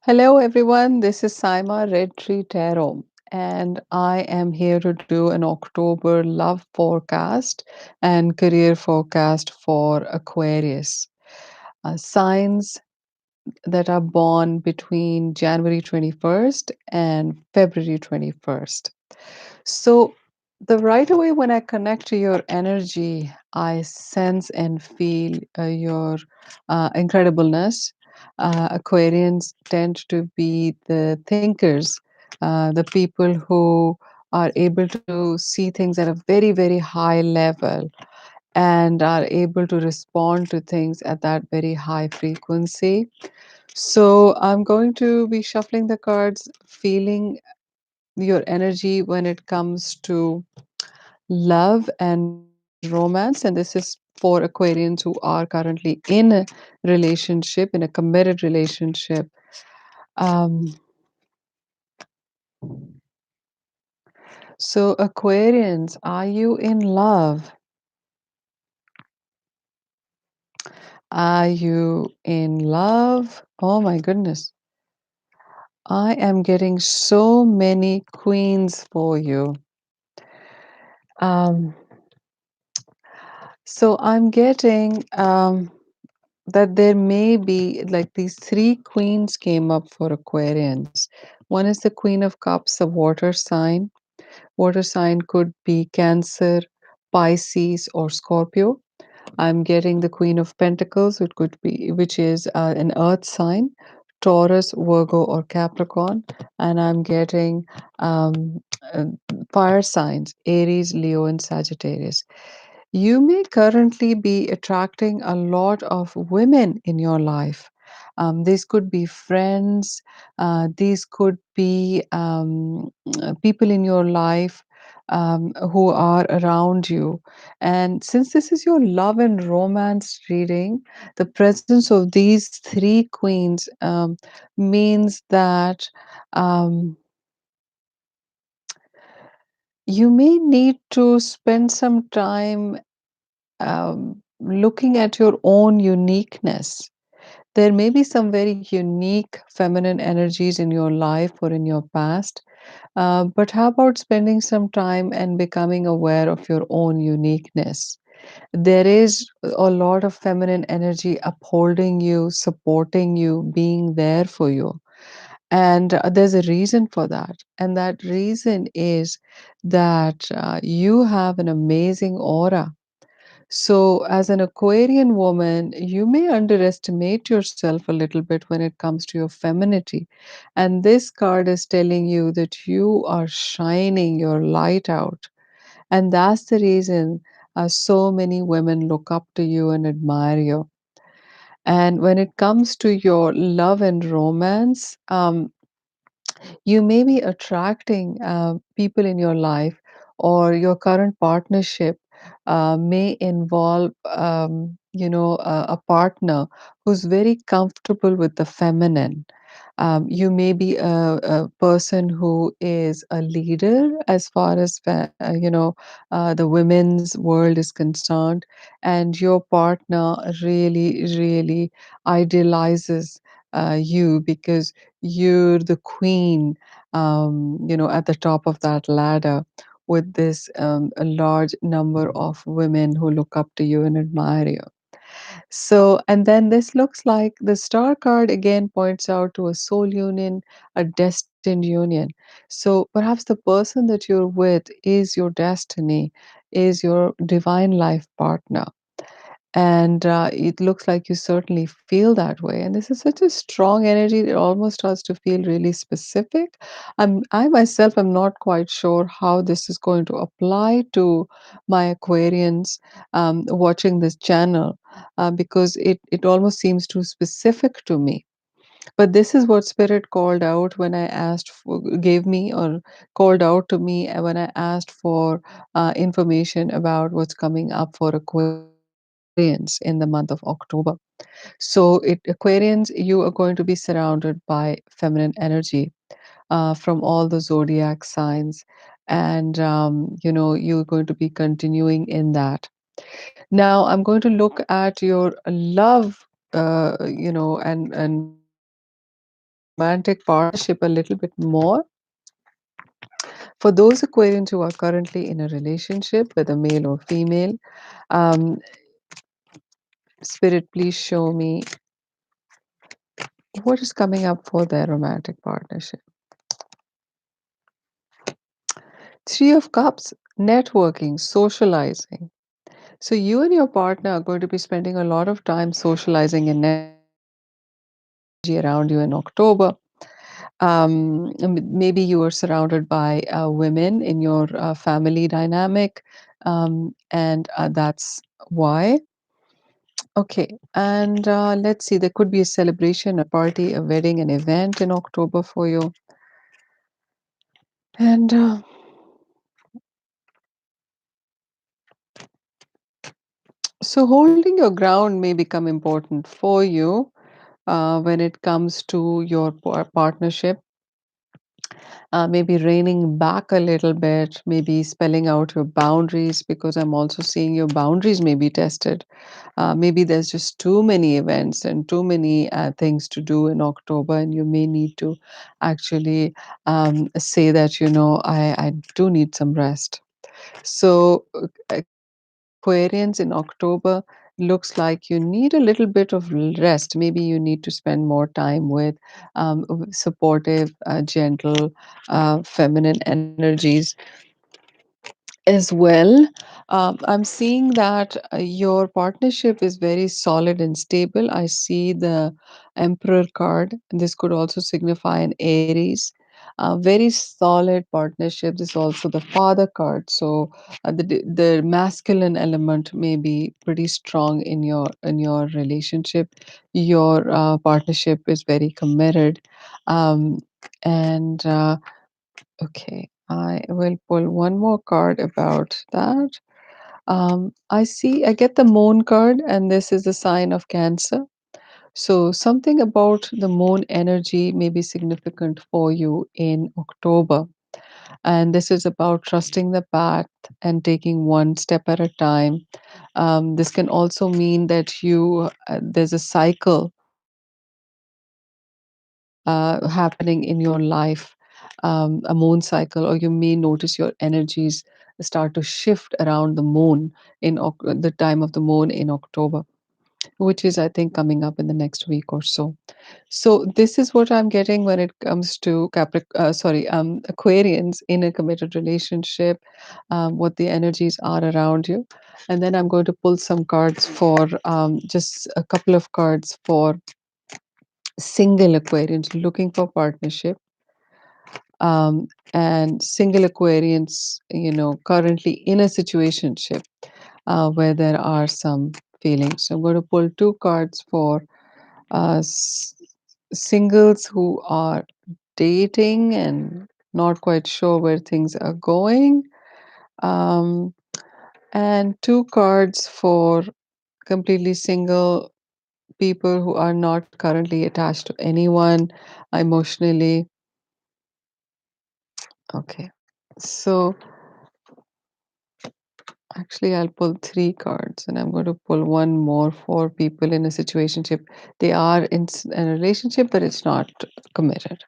Hello, everyone. This is Saima Red Tree Tarot, and I am here to do an October love forecast and career forecast for Aquarius. Signs that are born between January 21st and February 21st. So, the right away when I connect to your energy, I sense and feel your incredibleness. Aquarians tend to be the thinkers, the people who are able to see things at a very, very high level and are able to respond to things at that very high frequency. So, I'm going to be shuffling the cards, feeling your energy when it comes to love and romance. And this is for Aquarians who are currently in a relationship, in a committed relationship. Um, so, Aquarians, are you in love? Are you in love? Oh my goodness. I am getting so many queens for you. Um, so I'm getting that there may be like these three queens came up for Aquarians. One is the Queen of Cups, a water sign. Water sign could be Cancer, Pisces, or Scorpio. I'm getting the Queen of Pentacles, which is an earth sign, Taurus, Virgo, or Capricorn, and I'm getting um, uh, fire signs, Aries, Leo, and Sagittarius. You may currently be attracting a lot of women in your life. These could be friends, these could be people in your life who are around you. And since this is your love and romance reading, the presence of these three queens means that um, you may need to spend some time looking at your own uniqueness. There may be some very unique feminine energies in your life or in your past, but how about spending some time and becoming aware of your own uniqueness? There is a lot of feminine energy upholding you, supporting you, being there for you. And there's a reason for that. And that reason is that you have an amazing aura. So, as an Aquarian woman, you may underestimate yourself a little bit when it comes to your femininity. And this card is telling you that you are shining your light out. And that's the reason so many women look up to you and admire you. And when it comes to your love and romance, you may be attracting people in your life, or your current partnership may involve a partner who's very comfortable with the feminine. You may be a person who is a leader as far as the women's world is concerned, and your partner really, really idealizes you because you're the queen, at the top of that ladder with this a large number of women who look up to you and admire you. So, and then this looks like the star card again points out to a soul union, a destined union. So, perhaps the person that you're with is your destiny, is your divine life partner. And it looks like you certainly feel that way. And this is such a strong energy that almost starts to feel really specific. I myself am not quite sure how this is going to apply to my Aquarians watching this channel because it almost seems too specific to me. But this is what Spirit called out when I asked for, gave me or called out to me when I asked for information about what's coming up for Aquarians in the month of October. So, Aquarians, you are going to be surrounded by feminine energy from all the zodiac signs, and you're going to be continuing in that. Now, I'm going to look at your love, and romantic partnership a little bit more. For those Aquarians who are currently in a relationship, whether male or female, um, Spirit, please show me what is coming up for their romantic partnership. Three of Cups, networking, socializing. So you and your partner are going to be spending a lot of time socializing and around you in October. Maybe you are surrounded by women in your family dynamic, and that's why. Okay, and let's see, there could be a celebration, a party, a wedding, an event in October for you. And so holding your ground may become important for you when it comes to your partnership. Maybe reining back a little bit, maybe spelling out your boundaries, because I'm also seeing your boundaries may be tested. Maybe there's just too many events and too many things to do in October, and you may need to actually say that, I do need some rest. So, Aquarians in October looks like you need a little bit of rest. Maybe you need to spend more time with supportive, gentle, feminine energies as well. I'm seeing that your partnership is very solid and stable. I see the Emperor card. This could also signify an Aries. Very solid partnership. This is also the Father card. So the masculine element may be pretty strong in your relationship. Your partnership is very committed, um, and okay, I will pull one more card about that. I get the moon card, and this is a sign of Cancer. So, something about the moon energy may be significant for you in October. And this is about trusting the path and taking one step at a time. This can also mean that there's a cycle happening in your life, a moon cycle, or you may notice your energies start to shift around the moon the time of the moon in October, which is, I think, coming up in the next week or so. So this is what I'm getting when it comes to Aquarians in a committed relationship, what the energies are around you. And then I'm going to pull some cards for just a couple of cards for single Aquarians looking for partnership, and single Aquarians, currently in a situationship where there are some feelings. So I'm going to pull two cards for uh, s- singles who are dating and not quite sure where things are going, um, and two cards for completely single people who are not currently attached to anyone emotionally. Okay. So actually, I'll pull three cards, and I'm going to pull one more for people in a situationship. They are in a relationship, but it's not committed.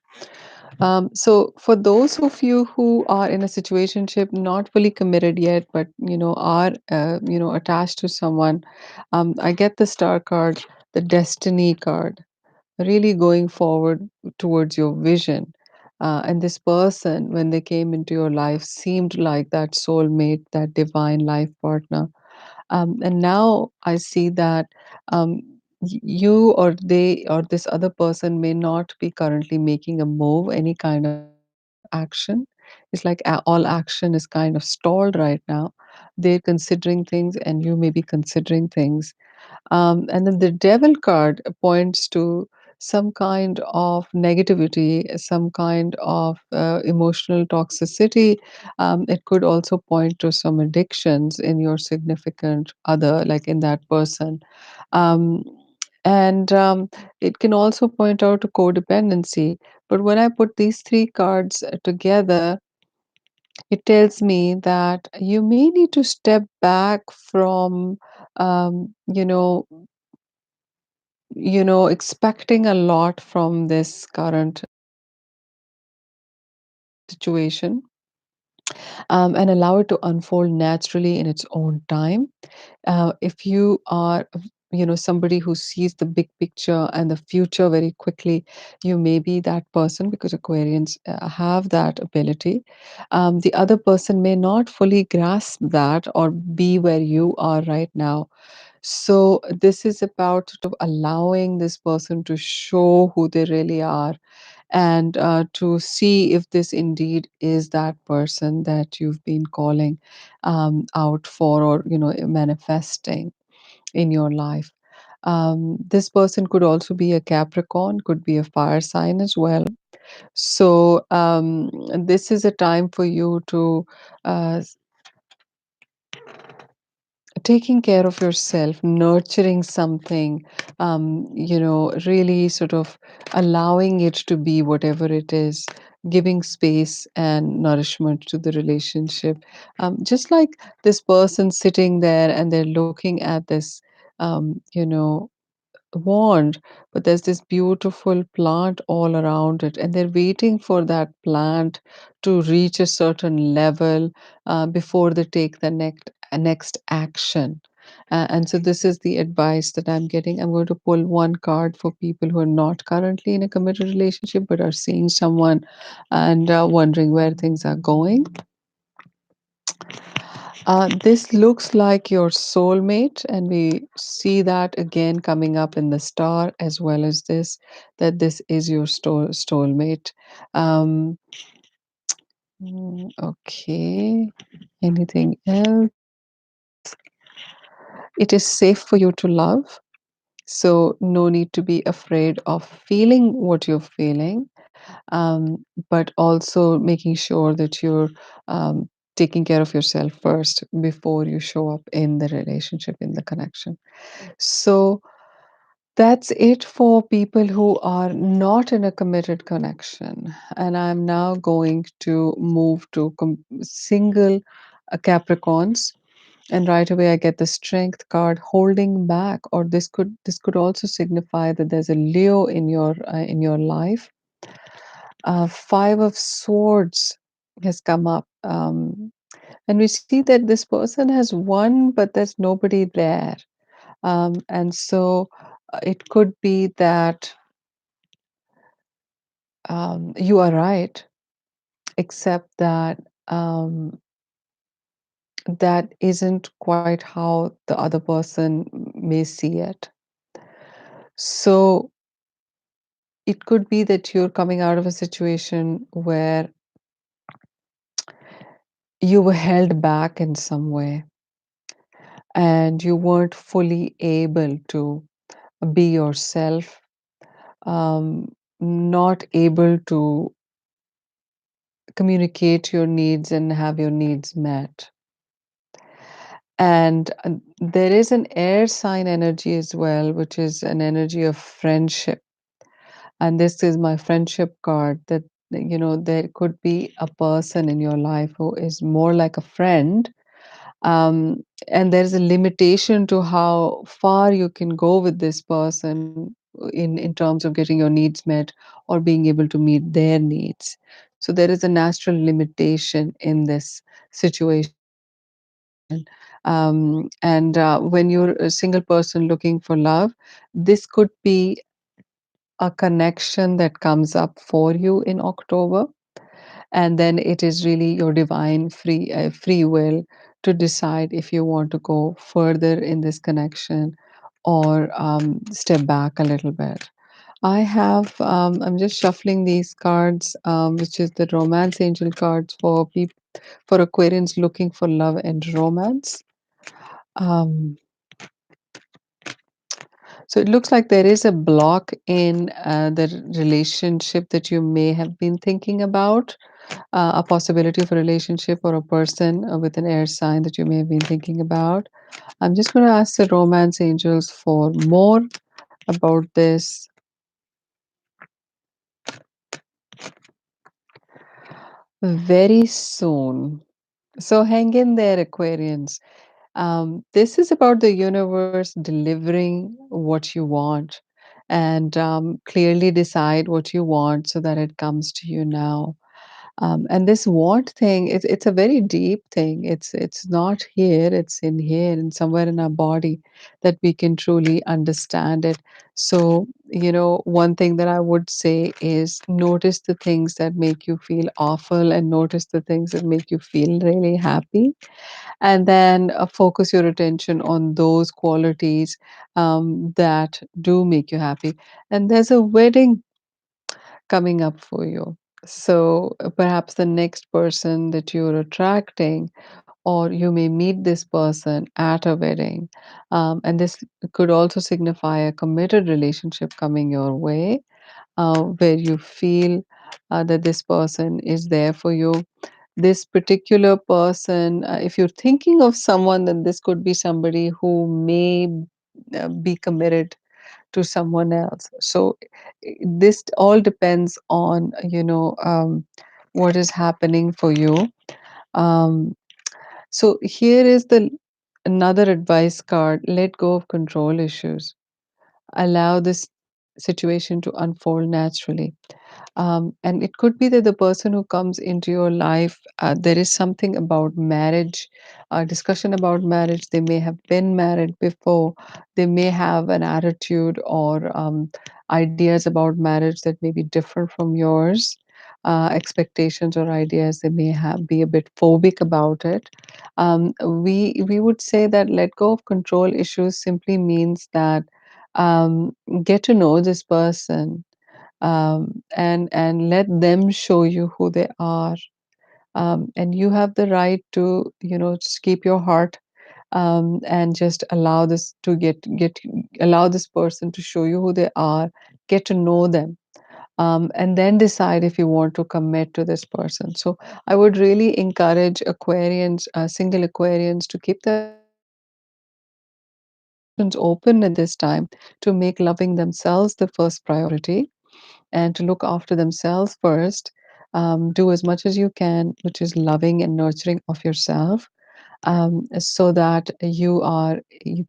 So for those of you who are in a situationship, not fully committed yet, but are attached to someone, I get the Star card, the Destiny card, really going forward towards your vision. And this person, when they came into your life, seemed like that soulmate, that divine life partner. And now I see that you or they or this other person may not be currently making a move, any kind of action. It's like all action is kind of stalled right now. They're considering things, and you may be considering things, and then the devil card points to some kind of negativity, some kind of emotional toxicity. It could also point to some addictions in your significant other, like in that person. Um, and it can also point out to codependency. But when I put these three cards together, it tells me that you may need to step back from, um, you know, expecting a lot from this current situation, and allow it to unfold naturally in its own time. If you are somebody who sees the big picture and the future very quickly, you may be that person, because Aquarians have that ability. The other person may not fully grasp that or be where you are right now. So this is about sort of allowing this person to show who they really are, and to see if this indeed is that person that you've been calling out for, or manifesting in your life. This person could also be a Capricorn, could be a fire sign as well. So this is a time for you to uh, taking care of yourself, nurturing something, really sort of allowing it to be whatever it is, giving space and nourishment to the relationship. Just like this person sitting there and they're looking at this, wand, but there's this beautiful plant all around it, and they're waiting for that plant to reach a certain level before they take the next action. And so, this is the advice that I'm getting. I'm going to pull one card for people who are not currently in a committed relationship but are seeing someone and wondering where things are going. This looks like your soulmate, and we see that again coming up in the star as well as this, that this is your soulmate. Um, okay. Anything else? It is safe for you to love. So, no need to be afraid of feeling what you're feeling, but also making sure that you're um, taking care of yourself first before you show up in the relationship, in the connection. So that's it for people who are not in a committed connection. And I'm now going to move to single Capricorns. And right away, I get the Strength card, holding back, or this could also signify that there's a Leo in your life. Five of Swords has come up. And we see that this person has won, but there's nobody there. And so it could be that you are right, except that um, that isn't quite how the other person may see it. So it could be that you're coming out of a situation where you were held back in some way and you weren't fully able to be yourself, not able to communicate your needs and have your needs met. And there is an air sign energy as well, which is an energy of friendship. And this is my friendship card, that, there could be a person in your life who is more like a friend. And there's a limitation to how far you can go with this person in terms of getting your needs met or being able to meet their needs. So there is a natural limitation in this situation. And when you're a single person looking for love, this could be a connection that comes up for you in October, and then it is really your divine free will to decide if you want to go further in this connection or step back a little bit. I'm just shuffling these cards, which is the romance angel cards for people, for Aquarians looking for love and romance. Um, so it looks like there is a block in the relationship that you may have been thinking about, a possibility of a relationship or a person with an air sign that you may have been thinking about. I'm just going to ask the romance angels for more about this. Very soon. So hang in there, Aquarians. This is about the universe delivering what you want. and clearly decide what you want so that it comes to you now. And this want thing, it's a very deep thing. It's not here, it's in here and somewhere in our body that we can truly understand it. So, one thing that I would say is notice the things that make you feel awful and notice the things that make you feel really happy. And then focus your attention on those qualities that do make you happy. And there's a wedding coming up for you. So perhaps the next person that you're attracting, or you may meet this person at a wedding. And this could also signify a committed relationship coming your way, where you feel that this person is there for you. This particular person, if you're thinking of someone, then this could be somebody who may be committed to someone else. So this all depends on what is happening for you. Um, so here is the another advice card: let go of control issues. Allow this situation to unfold naturally. And it could be that the person who comes into your life, there is something about marriage, discussion about marriage. They may have been married before. They may have an attitude or ideas about marriage that may be different from yours. Expectations or ideas, they may have be a bit phobic about it. We would say that let go of control issues simply means that get to know this person, and let them show you who they are. And you have the right to, just keep your heart, and just allow this to get allow this person to show you who they are, get to know them, and then decide if you want to commit to this person. So I would really encourage Aquarians, single Aquarians, to keep their options open at this time, to make loving themselves the first priority and to look after themselves first. Do as much as you can, which is loving and nurturing of yourself, so that you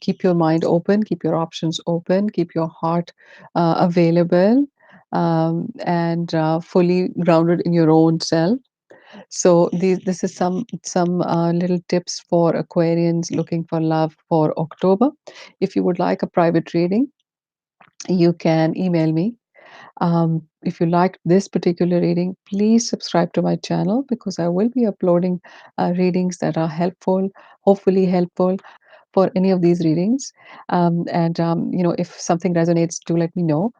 keep your mind open, keep your options open, keep your heart available, and fully grounded in your own self. So this is some little tips for Aquarians looking for love for October. If you would like a private reading, you can email me. If you like this particular reading, please subscribe to my channel because I will be uploading readings that are helpful, hopefully helpful for any of these readings. And if something resonates, do let me know.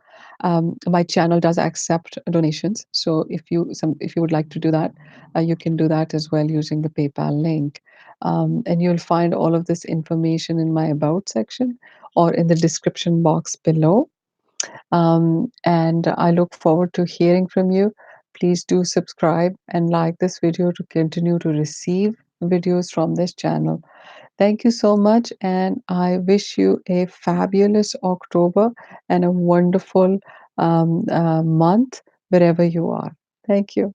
My channel does accept donations, so if you would like to do that, you can do that as well using the PayPal link. And you'll find all of this information in my about section or in the description box below. And I look forward to hearing from you. Please do subscribe and like this video to continue to receive videos from this channel. Thank you so much, and I wish you a fabulous October and a wonderful month wherever you are. Thank you.